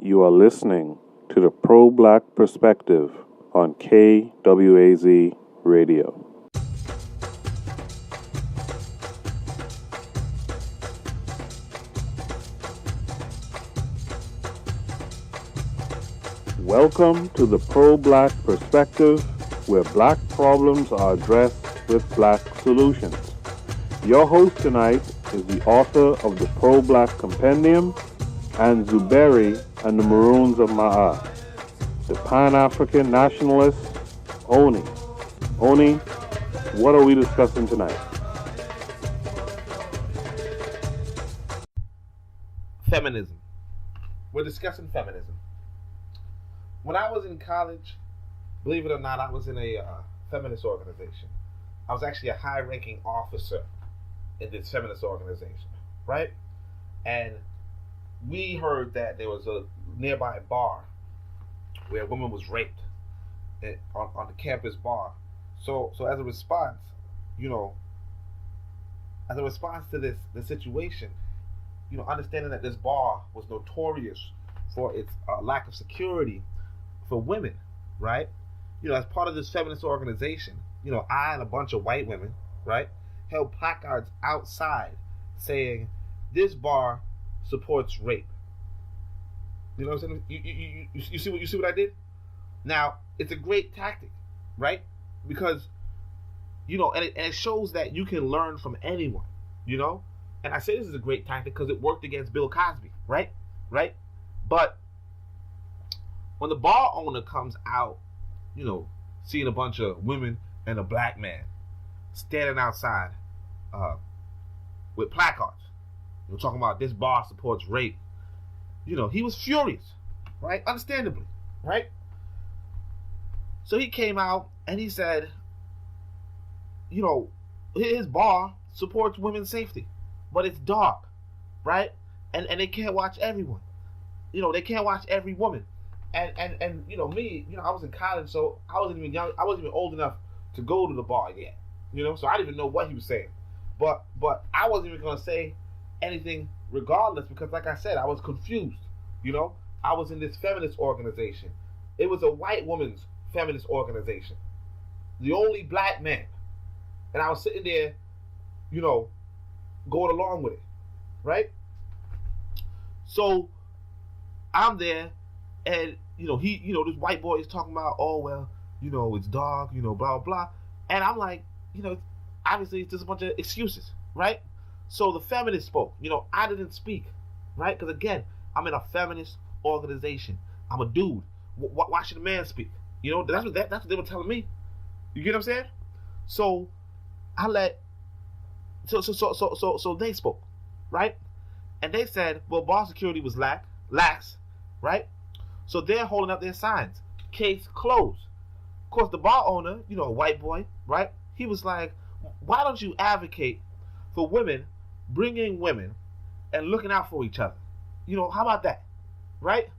You are listening to the Pro-Black Perspective on KWAZ Radio. Welcome to the Pro-Black Perspective, where black problems are addressed with black solutions. Your host tonight is the author of the Pro-Black Compendium and Zuberi and the Maroons of Maa, the Pan-African Nationalist, Oni. Oni, what are we discussing tonight? Feminism. We're discussing feminism. When I was in college, believe it or not, I was in a feminist organization. I was actually a high-ranking officer in this feminist organization, right? And we heard that there was a nearby bar where a woman was raped on the campus bar. So as a response, to this situation, understanding that this bar was notorious for its lack of security for women, right? As part of this feminist organization, I and a bunch of white women, right, held placards outside saying, "This bar supports rape." You know what I'm saying? You see what I did? Now, it's a great tactic, right? Because, and it shows that you can learn from anyone, And I say this is a great tactic because it worked against Bill Cosby, right? But when the bar owner comes out, seeing a bunch of women and a black man standing outside with placards, talking about this bar supports rape, he was furious, right? Understandably, right? So he came out and he said, his bar supports women's safety, but it's dark, right? And they can't watch everyone. They can't watch every woman. And me, I was in college, so I wasn't even young. I wasn't even old enough to go to the bar yet, so I didn't even know what he was saying. But I wasn't even going to say anything regardless because, like I said, I was confused. I was in this feminist organization. It was a white woman's feminist organization. The only black man. And I was sitting there, going along with it, right? So I'm there, and this white boy is talking about, oh well, it's dark, blah blah, and I'm like, obviously it's just a bunch of excuses, right? So the feminist spoke. I didn't speak, right? Because again, I'm in a feminist organization. I'm a dude. Why should a man speak? That's what they were telling me. You get what I'm saying? So I let. So they spoke, right? And they said, well, bar security was lax, right? So they're holding up their signs. Case closed. Of course, the bar owner, a white boy, right? He was like, why don't you advocate for women, bringing women, and looking out for each other? How about that, right?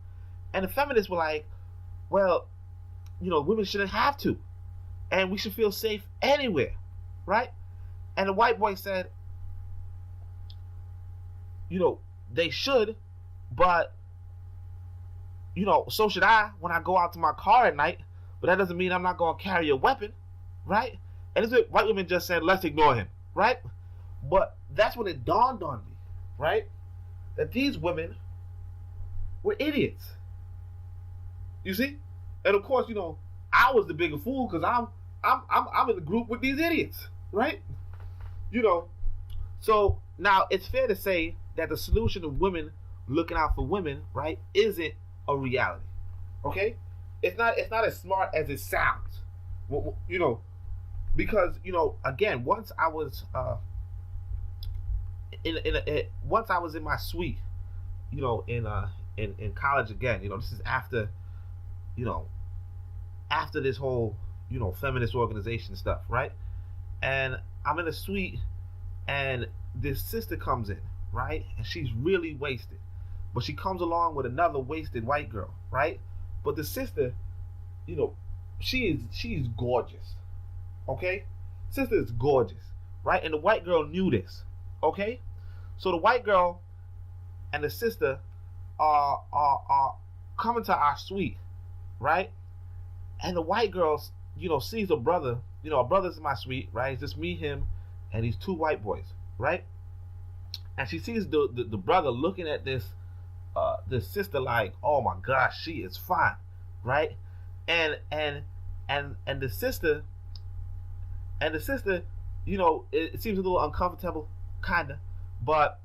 And the feminists were like, well, women shouldn't have to, and we should feel safe anywhere, right? And the white boy said, they should, but, so should I when I go out to my car at night, but that doesn't mean I'm not going to carry a weapon, right? And this white women just said, let's ignore him, right? But that's when it dawned on me, right? That these women were idiots. You see? And of course, I was the bigger fool because I'm in the group with these idiots, right? So now it's fair to say that the solution of women looking out for women, right, isn't a reality. Okay? It's not as smart as it sounds. Because again, once I was once I was in my suite, in college again, this is after this whole feminist organization stuff, right? And I'm in a suite, and this sister comes in, right? And she's really wasted, but she comes along with another wasted white girl, right? But the sister, she's gorgeous, okay? Sister is gorgeous, right? And the white girl knew this, okay? So the white girl and the sister are come into our suite, right? And the white girl, sees a brother. A brother's in my suite, right? It's just me, him, and these 2 white boys, right? And she sees the brother looking at this sister like, oh my gosh, she is fine, right? And the sister, it seems a little uncomfortable, kinda, but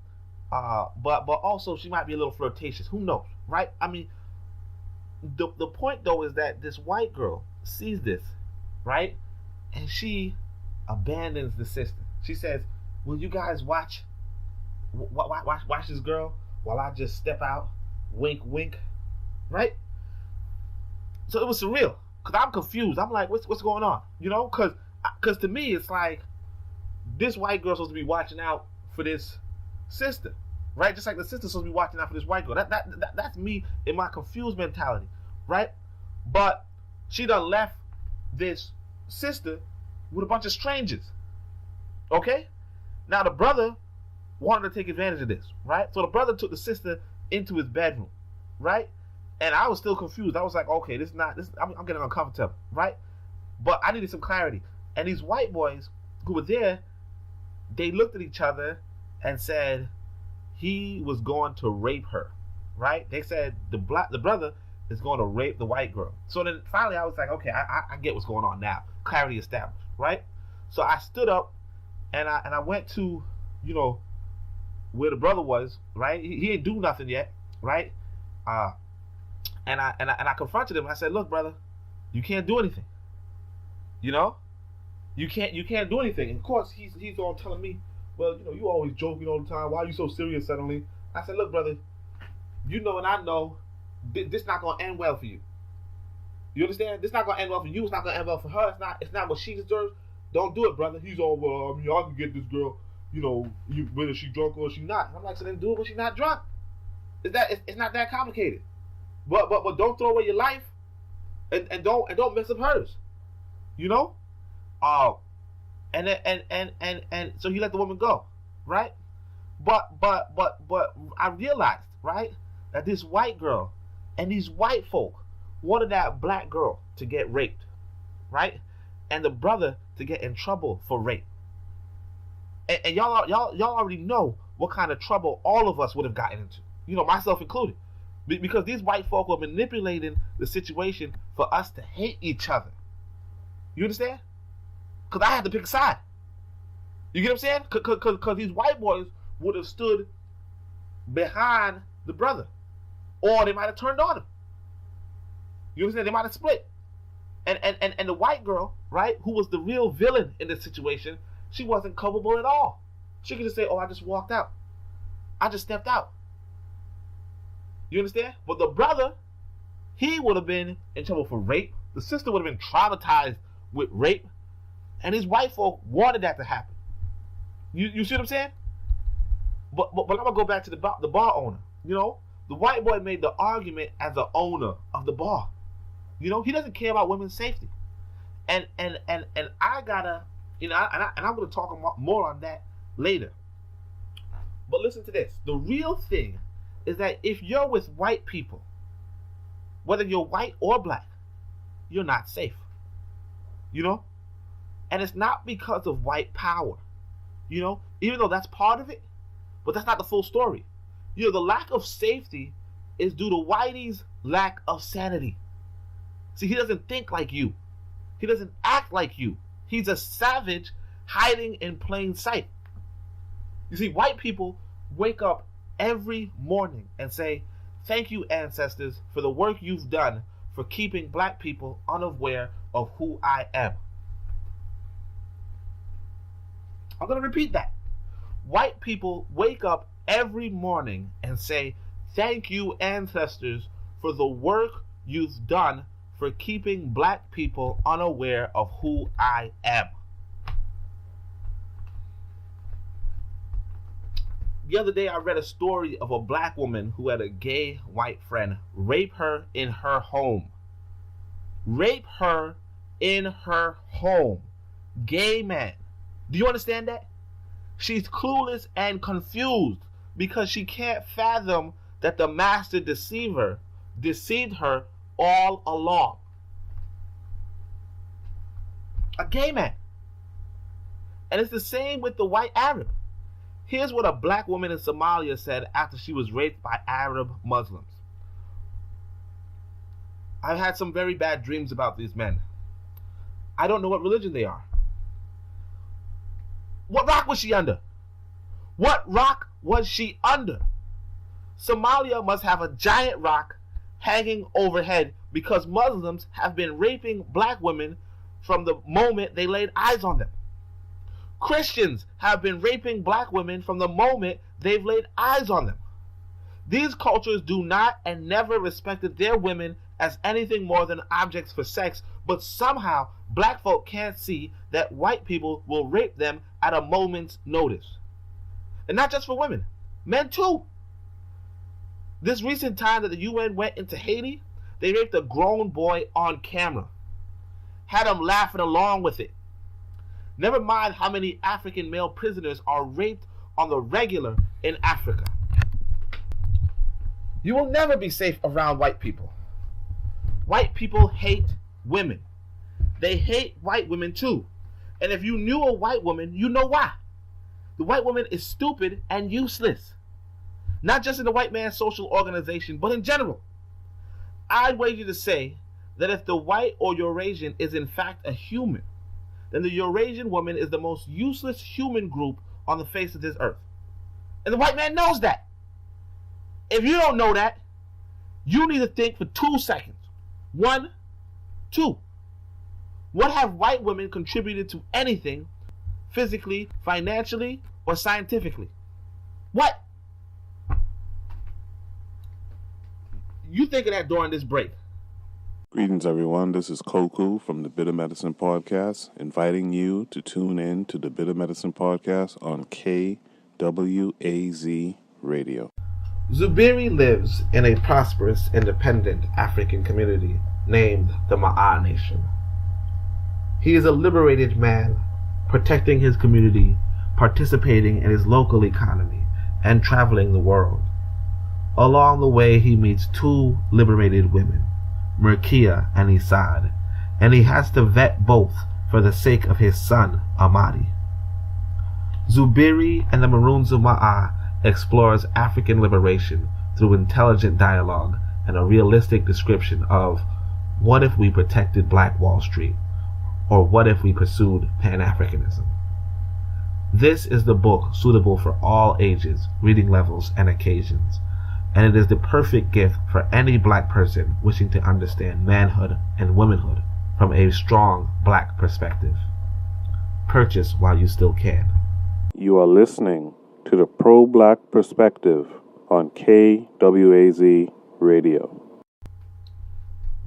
also she might be a little flirtatious. Who knows, right? I mean, the point though is that this white girl sees this, right? And she abandons the sister. She says, will you guys watch this girl while I just step out, wink wink, right? So it was surreal, because I'm confused. I'm like, what's going on? Because to me it's like this white girl's supposed to be watching out for this sister, right? Just like the sister's supposed to be watching out for this white girl. That's me in my confused mentality, right? But she done left this sister with a bunch of strangers. Okay? Now the brother wanted to take advantage of this, right? So the brother took the sister into his bedroom, right? And I was still confused. I was like, okay, I'm getting uncomfortable, right? But I needed some clarity. And these white boys who were there, they looked at each other and said he was going to rape her, right? They said the brother is going to rape the white girl. So then finally I was like, okay, I get what's going on now. Clarity established, right? So I stood up and I went to, where the brother was, right? He didn't do nothing yet, right? And I confronted him. I said, look, brother, you can't do anything. You can't do anything. And of course he's all telling me, well, you always joking all the time. Why are you so serious suddenly? I said, look, brother, and I know this not gonna end well for you. You understand? This not gonna end well for you. It's not gonna end well for her. It's not what she deserves. Don't do it, brother. He's all, well, I can get this girl, whether she drunk or she not. I'm like, so then do it when she's not drunk. It's not that complicated. But don't throw away your life, and don't mess up hers. And so he let the woman go, right? But I realized, right, that this white girl and these white folk wanted that black girl to get raped, right? And the brother to get in trouble for rape. And y'all already know what kind of trouble all of us would have gotten into, myself included, because these white folk were manipulating the situation for us to hate each other. You understand? Because I had to pick a side. You get what I'm saying? Because these white boys would have stood behind the brother, or they might have turned on him. You understand? They might have split. And the white girl, right, who was the real villain in this situation, she wasn't culpable at all. She could just say, oh, I just walked out. I just stepped out. You understand? But the brother, he would have been in trouble for rape. The sister would have been traumatized with rape. And these white folk wanted that to happen. You see what I'm saying? But I'm going to go back to the bar owner. The white boy made the argument as the owner of the bar. He doesn't care about women's safety. And I gotta, and I'm going to talk more on that later. But listen to this. The real thing is that if you're with white people, whether you're white or black, you're not safe. And it's not because of white power. Even though that's part of it, but that's not the full story. The lack of safety is due to whitey's lack of sanity. See, he doesn't think like you. He doesn't act like you. He's a savage hiding in plain sight. You see, white people wake up every morning and say, thank you, ancestors, for the work you've done for keeping black people unaware of who I am. I'm going to repeat that. White people wake up every morning and say, thank you, ancestors, for the work you've done for keeping black people unaware of who I am. The other day I read a story of a black woman who had a gay white friend rape her in her home. Rape her in her home. Gay man. Do you understand that? She's clueless and confused because she can't fathom that the master deceiver deceived her all along. A gay man. And it's the same with the white Arab. Here's what a black woman in Somalia said after she was raped by Arab Muslims. I've had some very bad dreams about these men. I don't know what religion they are. What rock was she under? What rock was she under? Somalia must have a giant rock hanging overhead because Muslims have been raping black women from the moment they laid eyes on them. Christians have been raping black women from the moment they've laid eyes on them. These cultures do not and never respected their women as anything more than objects for sex, but somehow black folk can't see that white people will rape them at a moment's notice. And not just for women, men too. This recent time that the UN went into Haiti, they raped a grown boy on camera. Had him laughing along with it. Never mind how many African male prisoners are raped on the regular in Africa. You will never be safe around white people. White people hate women. They hate white women too. And if you knew a white woman, you know why. The white woman is stupid and useless. Not just in the white man's social organization, but in general. I'd wager to say that if the white or Eurasian is in fact a human, then the Eurasian woman is the most useless human group on the face of this earth. And the white man knows that. If you don't know that, you need to think for 2 seconds. 1, 2. What have white women contributed to anything, physically, financially, or scientifically? What? You think of that during this break. Greetings, everyone. This is Koku from the Bitter Medicine Podcast, inviting you to tune in to the Bitter Medicine Podcast on KWAZ Radio. Zuberi lives in a prosperous, independent African community named the Maa Nation. He is a liberated man, protecting his community, participating in his local economy, and traveling the world. Along the way, he meets 2 liberated women, Merkia and Isad, and he has to vet both for the sake of his son, Amadi. Zuberi and the Maroons of Maa explores African liberation through intelligent dialogue and a realistic description of what if we protected Black Wall Street, or what if we pursued Pan-Africanism. This is the book suitable for all ages, reading levels, and occasions, and it is the perfect gift for any black person wishing to understand manhood and womanhood from a strong black perspective. Purchase while you still can. You are listening to the Pro-Black Perspective on KWAZ Radio.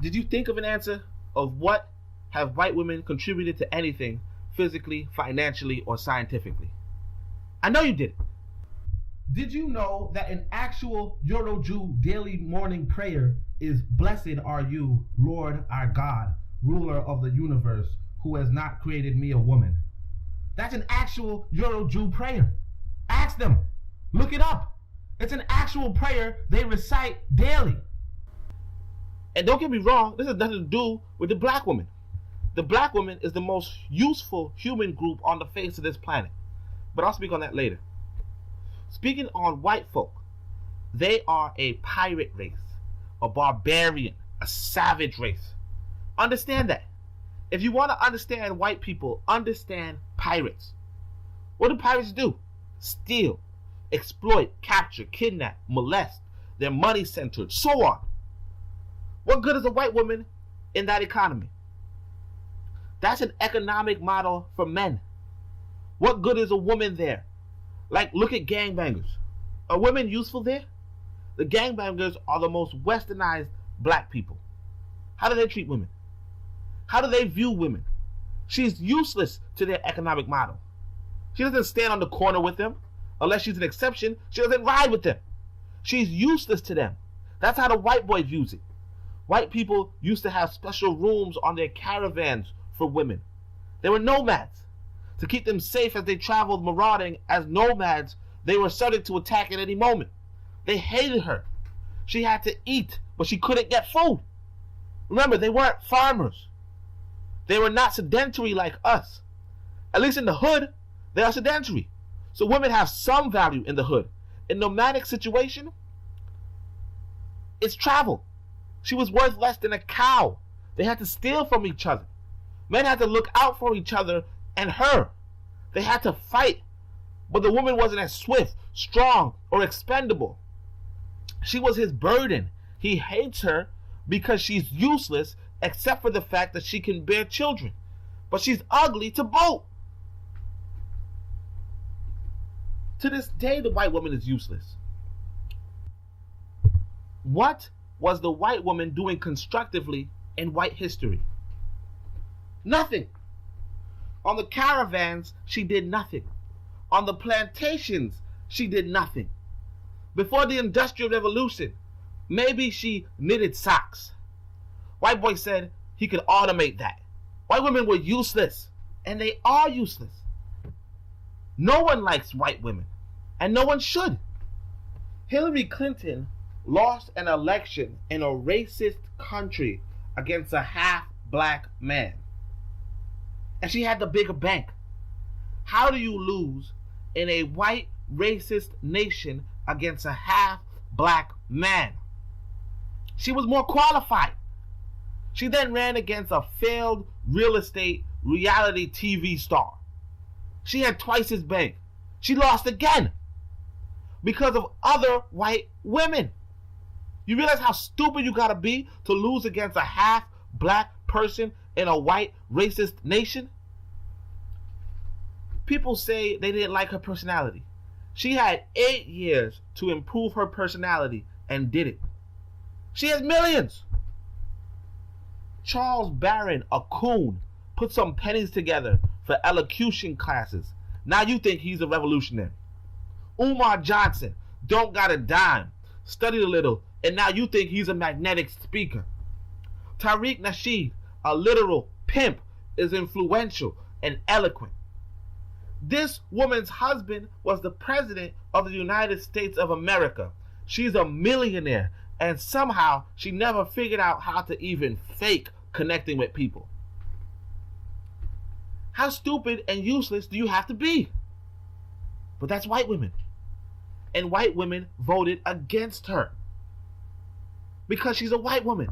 Did you think of an answer of what have white women contributed to anything, physically, financially, or scientifically? I know you did. Did you know that an actual Euro-Jew daily morning prayer is "Blessed are you, Lord our God, ruler of the universe, who has not created me a woman"? That's an actual Euro-Jew prayer. Ask them. Look it up. It's an actual prayer they recite daily. And don't get me wrong, this has nothing to do with the black woman. The black woman is the most useful human group on the face of this planet. But I'll speak on that later. Speaking on white folk, they are a pirate race, a barbarian, a savage race. Understand that. If you want to understand white people, understand pirates. What do pirates do? Steal, exploit, capture, kidnap, molest. They're money centered, so on. What good is a white woman in that economy? That's an economic model for men. What good is a woman there? Like, look at gangbangers. Are women useful there? The gangbangers are the most westernized black people. How do they treat women? How do they view women? She's useless to their economic model. She doesn't stand on the corner with them. Unless she's an exception, she doesn't ride with them. She's useless to them. That's how the white boy views it. White people used to have special rooms on their caravans for women. They were nomads. To keep them safe as they traveled marauding as nomads, they were subject to attack at any moment. They hated her. She had to eat, but she couldn't get food. Remember, they weren't farmers. They were not sedentary like us. At least in the hood, they are sedentary. So women have some value in the hood. In nomadic situation, it's travel. She was worth less than a cow. They had to steal from each other. Men had to look out for each other and her. They had to fight. But the woman wasn't as swift, strong, or expendable. She was his burden. He hates her because she's useless, except for the fact that she can bear children. But she's ugly to boot. To this day, the white woman is useless. What was the white woman doing constructively in white history? Nothing. On the caravans, she did nothing. On the plantations, she did nothing. Before the Industrial Revolution, maybe she knitted socks. White boy said he could automate that. White women were useless, and they are useless. No one likes white women, and no one should. Hillary Clinton lost an election in a racist country against a half-black man. And she had the bigger bank. How do you lose in a white racist nation against a half-black man? She was more qualified. She then ran against a failed real estate reality TV star. She had twice his bank. She lost again because of other white women. You realize how stupid you gotta be to lose against a half-black person in a white racist nation? People say they didn't like her personality. She had 8 years to improve her personality and did it. She has millions. Charles Barron, a coon, put some pennies together for elocution classes. Now you think he's a revolutionary. Umar Johnson, don't got a dime, studied a little, and now you think he's a magnetic speaker. Tariq Nasheed, a literal pimp, is influential and eloquent. This woman's husband was the president of the United States of America. She's a millionaire, and somehow she never figured out how to even fake connecting with people. How stupid and useless do you have to be? But that's white women. And white women voted against her because she's a white woman.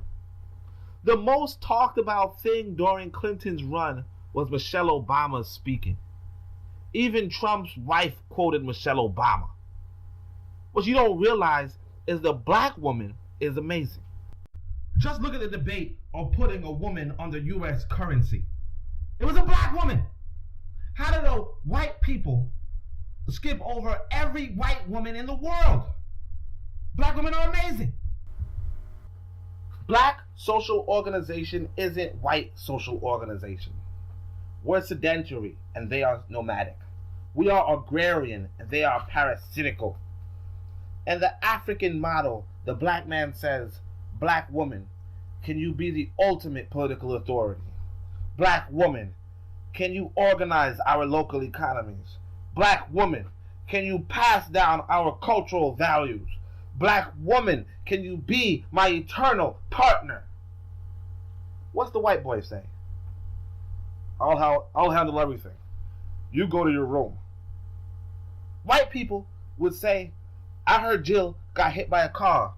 The most talked about thing during Clinton's run was Michelle Obama speaking. Even Trump's wife quoted Michelle Obama. What you don't realize is the black woman is amazing. Just look at the debate on putting a woman on the U.S. currency. It was a black woman. How did the white people skip over every white woman in the world? Black women are amazing. Black social organization isn't white social organization. We're sedentary and they are nomadic. We are agrarian and they are parasitical. And the African model, the black man says, black woman, can you be the ultimate political authority? Black woman, can you organize our local economies? Black woman, can you pass down our cultural values? Black woman, can you be my eternal partner? What's the white boy say? I'll handle everything. You go to your room. White people would say, I heard Jill got hit by a car.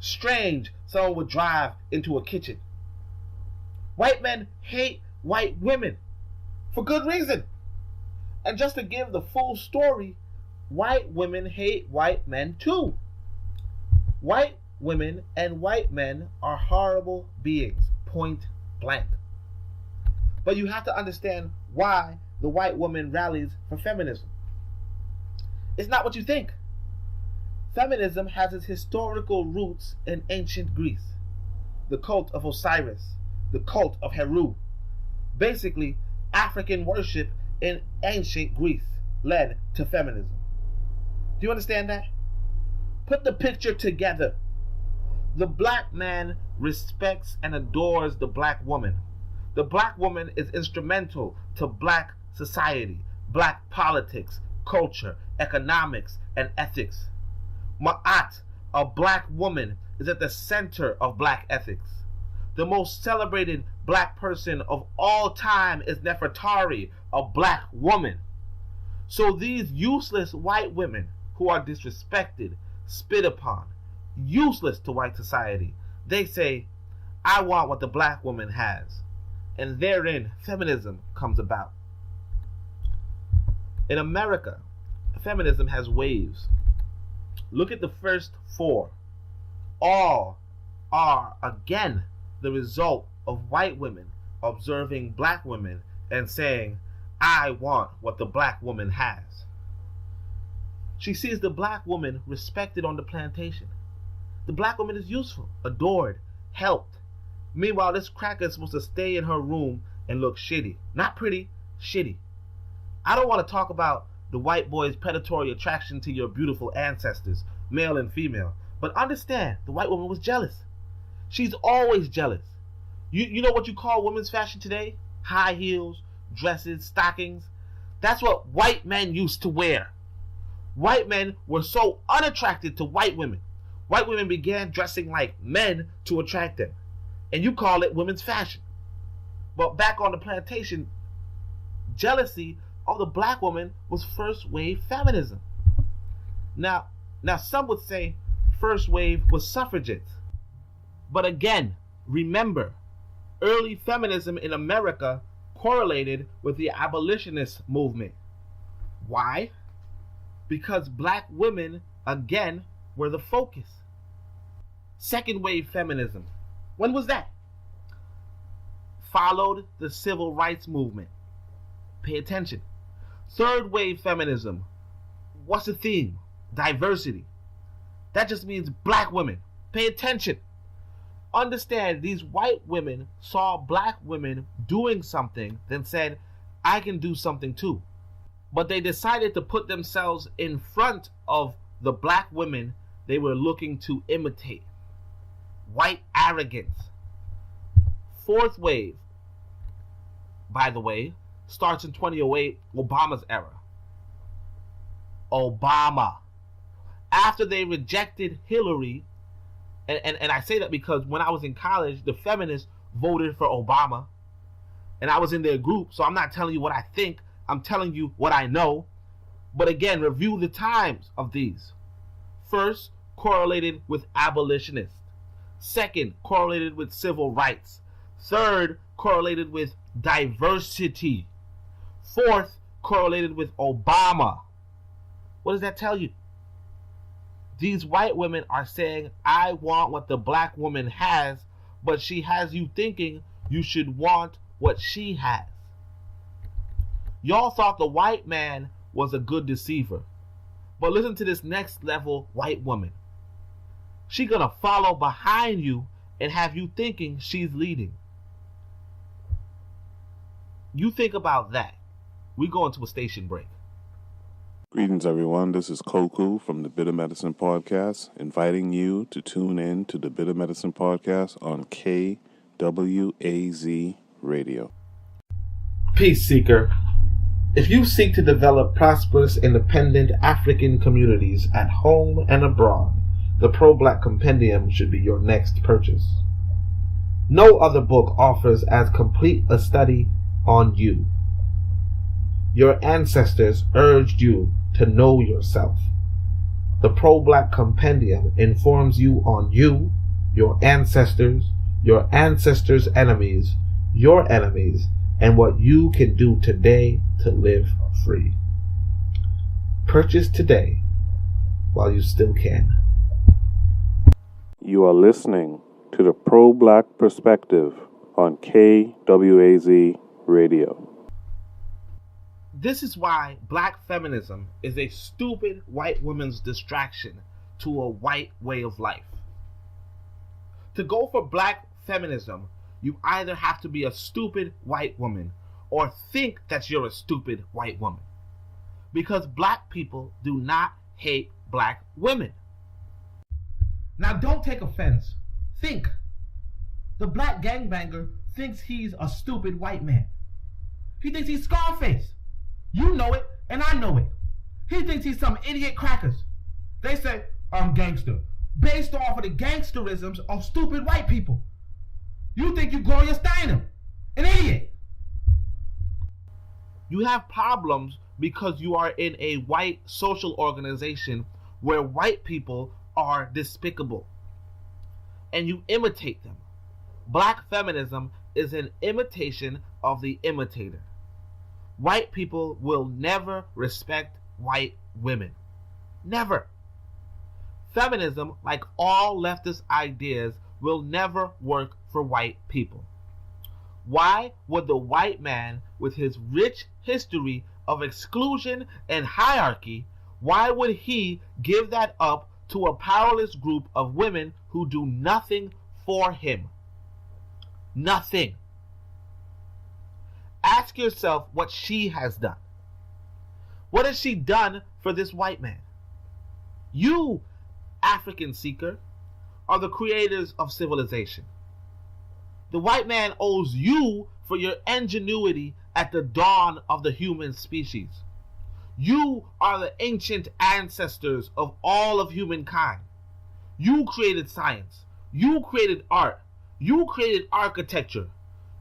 Strange, someone would drive into a kitchen. White men hate white women for good reason. And just to give the full story, white women hate white men too. White women and white men are horrible beings, point blank. But you have to understand why the white woman rallies for feminism. It's not what you think. Feminism has its historical roots in ancient Greece. The cult of Osiris, the cult of Heru. Basically, African worship in ancient Greece led to feminism. Do you understand that? Put the picture together. The black man respects and adores the black woman. The black woman is instrumental to black society, black politics, culture, economics, and ethics. Ma'at, a black woman, is at the center of black ethics. The most celebrated black person of all time is Nefertari, a black woman. So these useless white women who are disrespected, spit upon, useless to white society, they say, I want what the black woman has. And therein, feminism comes about. In America, feminism has waves. Look at the first four. All are, again, the result of white women observing black women and saying, I want what the black woman has. She sees the black woman respected on the plantation. The black woman is useful, adored, helped. Meanwhile, this cracker is supposed to stay in her room and look shitty. Not pretty, shitty. I don't want to talk about the white boy's predatory attraction to your beautiful ancestors, male and female. But understand, the white woman was jealous. She's always jealous. You know what you call women's fashion today? High heels, dresses, stockings. That's what white men used to wear. White men were so unattracted to white women. White women began dressing like men to attract them. And you call it women's fashion. But back on the plantation, jealousy of the black woman was first wave feminism. Now some would say first wave was suffragettes. But again, remember, early feminism in America correlated with the abolitionist movement. Why? Because black women, again, were the focus. Second wave feminism. When was that? Followed the civil rights movement. Pay attention. Third wave feminism. What's the theme? Diversity. That just means black women. Pay attention. Understand, these white women saw black women doing something, then said, I can do something too. But they decided to put themselves in front of the black women they were looking to imitate. White arrogance. Fourth wave, by the way, starts in 2008, Obama's era. Obama. After they rejected Hillary, and I say that because when I was in college, the feminists voted for Obama. And I was in their group, so I'm not telling you what I think. I'm telling you what I know. But again, review the times of these. First, correlated with abolitionists. Second, correlated with civil rights. Third, correlated with diversity. Fourth, correlated with Obama. What does that tell you? These white women are saying, I want what the black woman has, but she has you thinking you should want what she has. Y'all thought the white man was a good deceiver. But listen to this next level white woman. She's gonna follow behind you and have you thinking she's leading. You think about that. We go into a station break. Greetings, everyone. This is Koku from the Bitter Medicine Podcast, inviting you to tune in to the Bitter Medicine Podcast on KWAZ Radio. Peace seeker. If you seek to develop prosperous, independent African communities at home and abroad, the Pro-Black Compendium should be your next purchase. No other book offers as complete a study on you. Your ancestors urged you to know yourself. The Pro-Black Compendium informs you on you, your ancestors' enemies, your enemies, and what you can do today to live free. Purchase today while you still can. You are listening to the Pro-Black Perspective on KWAZ Radio. This is why black feminism is a stupid white woman's distraction to a white way of life. To go for black feminism, you either have to be a stupid white woman or think that you're a stupid white woman. Because black people do not hate black women. Now don't take offense. Think. The black gangbanger thinks he's a stupid white man. He thinks he's Scarface. You know it, and I know it. He thinks he's some idiot crackers. They say, I'm gangster. based off of the gangsterisms of stupid white people. You think you Gloria Steinem, an idiot. You have problems because you are in a white social organization where white people are despicable and you imitate them. Black feminism is an imitation of the imitator. White people will never respect white women. Never. Feminism, like all leftist ideas, will never work for white people. Why would the white man, with his rich history of exclusion and hierarchy, why would he give that up to a powerless group of women who do nothing for him? Nothing. Ask yourself what she has done. What has she done for this white man? You, African seeker, are the creators of civilization. The white man owes you for your ingenuity at the dawn of the human species. You are the ancient ancestors of all of humankind. You created science. You created art. You created architecture.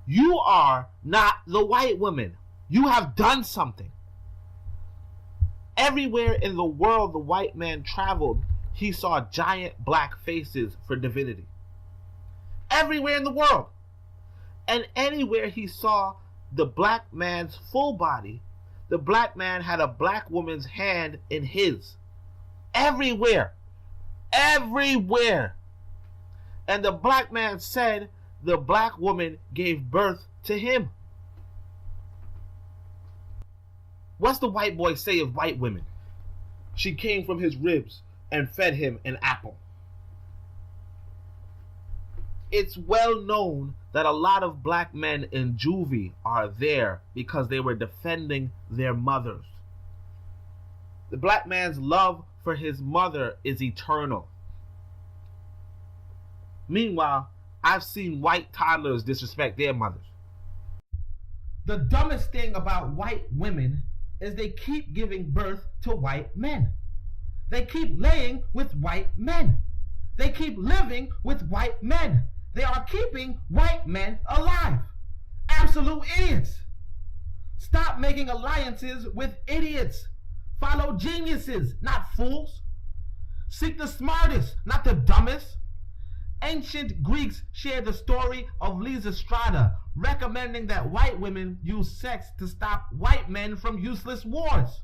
You are not the white woman. You have done something. Everywhere in the world the white man traveled, he saw giant black faces for divinity. Everywhere in the world. And anywhere he saw the black man's full body, the black man had a black woman's hand in his. Everywhere. Everywhere. And the black man said the black woman gave birth to him. What's the white boy say of white women? She came from his ribs and fed him an apple. It's well known that a lot of black men in juvie are there because they were defending their mothers. The black man's love for his mother is eternal. Meanwhile, I've seen white toddlers disrespect their mothers. The dumbest thing about white women is they keep giving birth to white men. They keep laying with white men. They keep living with white men. They are keeping white men alive. Absolute idiots. Stop making alliances with idiots. Follow geniuses, not fools. Seek the smartest, not the dumbest. Ancient Greeks shared the story of Lysistrata, recommending that white women use sex to stop white men from useless wars.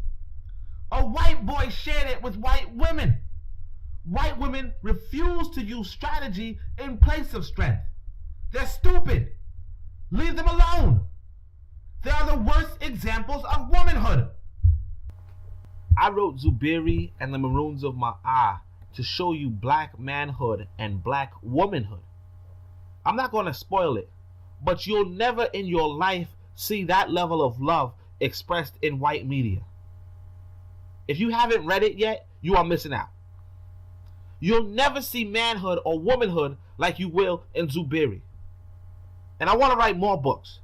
A white boy shared it with white women. White women refuse to use strategy in place of strength. They're stupid. Leave them alone. They are the worst examples of womanhood. I wrote Zuberi and the Maroons of Maa to show you black manhood and black womanhood. I'm not going to spoil it, but you'll never in your life see that level of love expressed in white media. If you haven't read it yet, you are missing out. You'll never see manhood or womanhood like you will in Zuberi. And I want to write more books,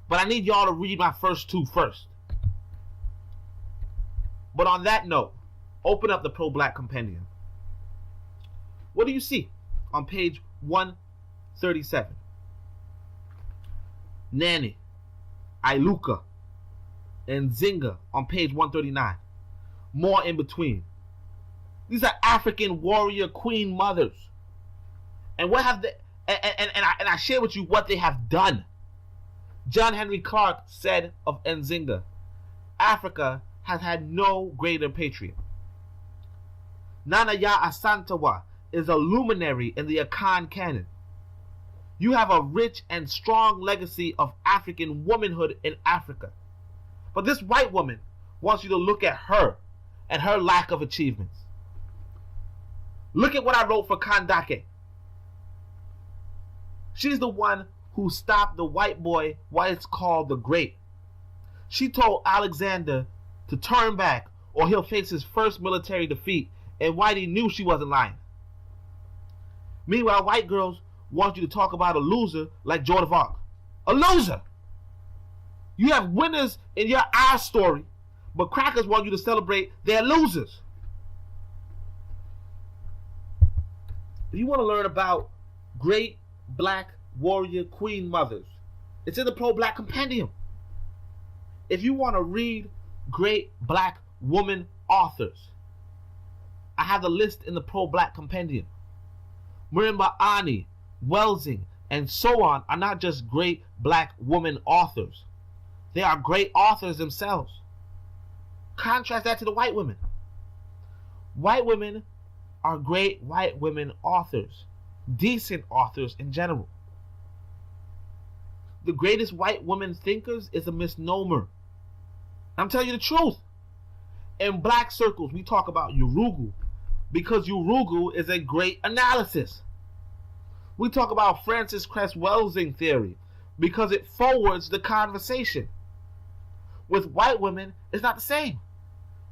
but I need y'all to read my first two first. But on that note, open up the Pro-Black Compendium. What do you see on page 137? Nani, Iluka, and Zinga on page 139. More in between. These are African warrior queen mothers. And what have they and I share with you what they have done. John Henry Clark said of Nzinga, Africa has had no greater patriot. Nana Ya Asantewa is a luminary in the Akan canon. You have a rich and strong legacy of African womanhood in Africa. But this white woman wants you to look at her and her lack of achievements. Look at what I wrote for Kandake. She's the one who stopped the white boy why it's called the Great. She told Alexander to turn back or he'll face his first military defeat, and Whitey knew she wasn't lying. Meanwhile, white girls want you to talk about a loser like Joan of Arc. A loser! You have winners in your our story, but crackers want you to celebrate their losers. If you want to learn about great black warrior queen mothers, it's in the Pro-Black Compendium. If you want to read great black woman authors, I have the list in the Pro-Black Compendium. Maroons of Maa, Welsing, and so on are not just great black woman authors. They are great authors themselves. Contrast that to the white women. White women are great white women authors, decent authors in general. The greatest white women thinkers is a misnomer. I'm telling you the truth. In black circles, we talk about Urugu because Urugu is a great analysis. We talk about Francis Cress Welsing theory because it forwards the conversation. With white women, it's not the same.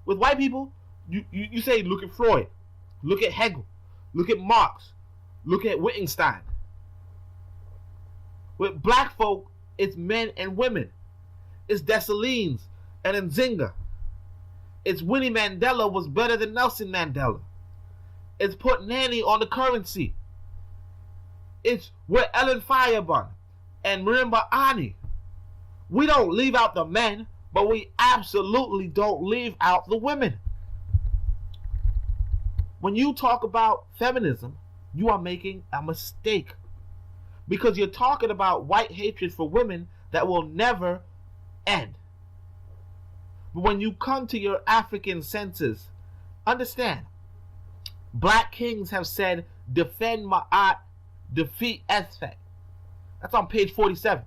With white people, you say, look at Freud, look at Hegel, look at Marx, look at Wittgenstein. With black folk, it's men and women. It's Dessalines and Nzinga. It's Winnie Mandela was better than Nelson Mandela. It's put Nanny on the currency. It's with Ellen Firebun and Maroons of Maa. We don't leave out the men, but we absolutely don't leave out the women. When you talk about feminism, you are making a mistake. Because you're talking about white hatred for women that will never end. But when you come to your African senses, understand, black kings have said, defend Ma'at, defeat Esfet. That's on page 47.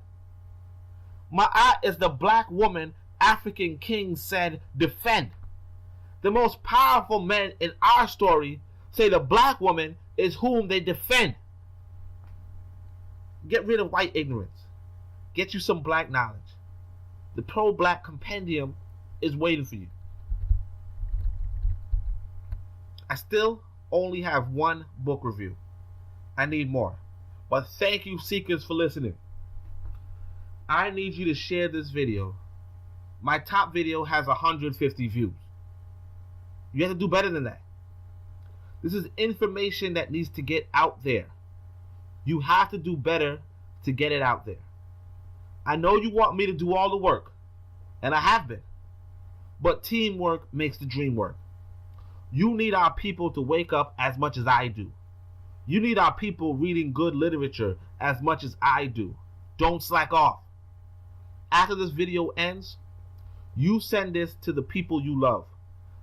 Ma'at is the black woman African kings said, defend. The most powerful men in our story say the black woman is whom they defend. Get rid of white ignorance. Get you some black knowledge. The Pro-Black Compendium is waiting for you. I still only have one book review. I need more. But thank you, seekers, for listening. I need you to share this video. My top video has 150 views. You have to do better than that. This is information that needs to get out there. You have to do better to get it out there. I know you want me to do all the work, and I have been. But teamwork makes the dream work. You need our people to wake up as much as I do. You need our people reading good literature as much as I do. Don't slack off. After this video ends, you send this to the people you love.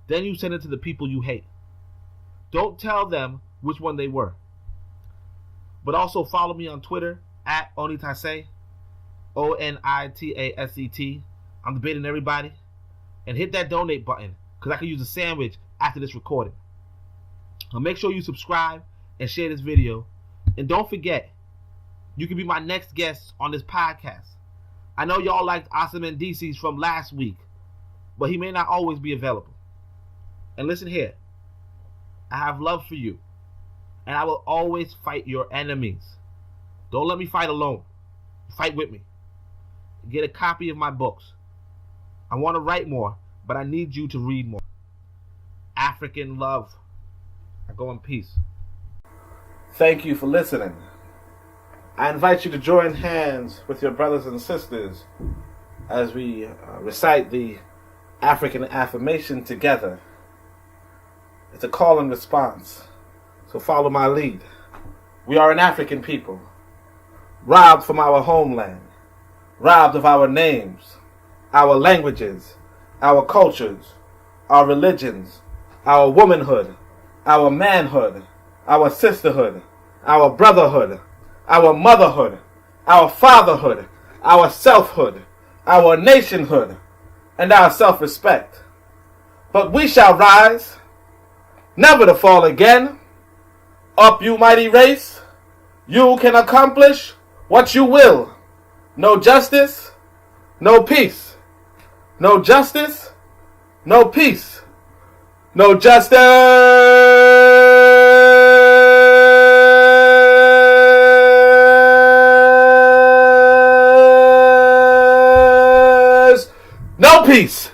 Then you send it to the people you hate. Don't tell them which one they were. But also follow me on Twitter at Onitaset, Onitaset. I'm debating everybody. And hit that donate button because I can use a sandwich after this recording. Now make sure you subscribe and share this video. And don't forget, you can be my next guest on this podcast. I know y'all liked Asa Mendices from last week, but he may not always be available. And listen here, I have love for you, and I will always fight your enemies. Don't let me fight alone. Fight with me. Get a copy of my books. I want to write more, but I need you to read more. African love. I go in peace. Thank you for listening. I invite you to join hands with your brothers and sisters as we recite the African affirmation together. It's a call and response, so follow my lead. We are an African people, robbed from our homeland, robbed of our names, our languages, our cultures, our religions, our womanhood, our manhood, our sisterhood, our brotherhood, our motherhood, our fatherhood, our selfhood, our nationhood, and our self-respect. But we shall rise, never to fall again. Up, you mighty race, you can accomplish what you will. No justice, no peace. No justice, no peace. No justice, no peace.